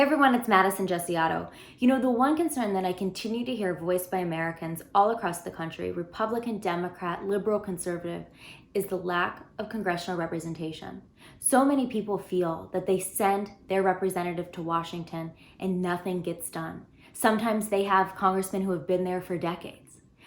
Hey everyone, it's Madison Gesiotto. You know, the one concern that I continue to hear voiced by Americans all across the country, Republican, Democrat, liberal, conservative, is the lack of congressional representation. So many people feel that they send their representative to Washington and nothing gets done. Sometimes they have congressmen who have been there for decades,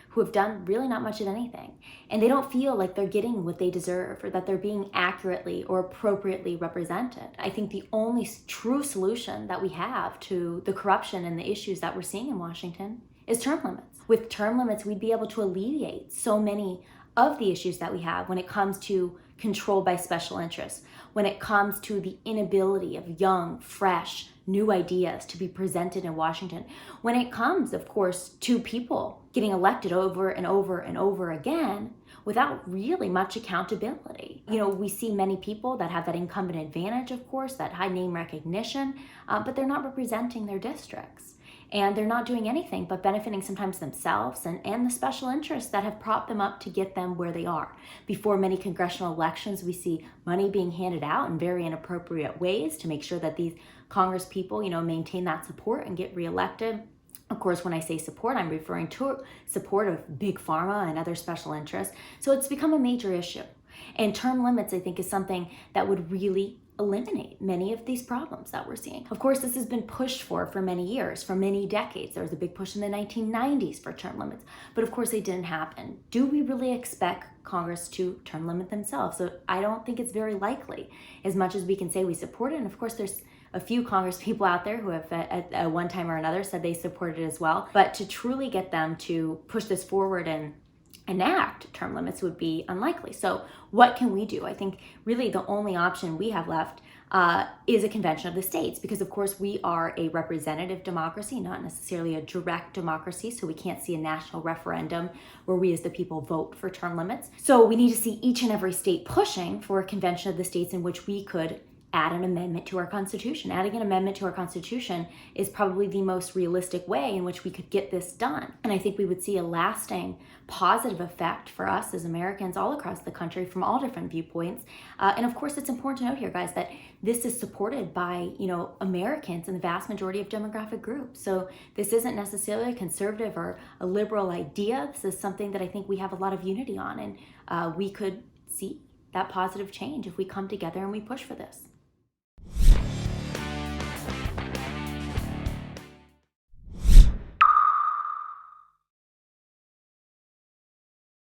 who have done really not much of anything. And they don't feel like they're getting what they deserve or that they're being accurately or appropriately represented. I think the only true solution that we have to the corruption and the issues that we're seeing in Washington is term limits. With term limits, we'd be able to alleviate so many of the issues that we have when it comes to control by special interests, when it comes to the inability of young, fresh, new ideas to be presented in Washington, when it comes, of course, to people getting elected over and over and over again without really much accountability. You know, we see many people that have that incumbent advantage, of course, that high name recognition, but they're not representing their districts. And they're not doing anything but benefiting sometimes themselves and the special interests that have propped them up to get them where they are. Before many congressional elections, we see money being handed out in very inappropriate ways to make sure that these Congress people, maintain that support and get reelected. Of course, when I say support, I'm referring to support of big pharma and other special interests. So it's become a major issue. And term limits, I think, is something that would really eliminate many of these problems that we're seeing. Of course, this has been pushed for many years, for many decades. There was a big push in the 1990s for term limits, but of course they didn't happen. Do we really expect Congress to term limit themselves? So I don't think it's very likely, as much as we can say we support it. And of course, there's a few Congress people out there who have at one time or another said they support it as well. But to truly get them to push this forward and enact term limits would be unlikely. So what can we do? I think really the only option we have left is a convention of the states, because of course we are a representative democracy, not necessarily a direct democracy. So we can't see a national referendum where we as the people vote for term limits. So we need to see each and every state pushing for a convention of the states in which we could add an amendment to our Constitution. Adding an amendment to our Constitution is probably the most realistic way in which we could get this done. And I think we would see a lasting positive effect for us as Americans all across the country from all different viewpoints. And of course, it's important to note here, guys, that this is supported by, Americans and the vast majority of demographic groups. So this isn't necessarily a conservative or a liberal idea. This is something that I think we have a lot of unity on, and we could see that positive change if we come together and we push for this.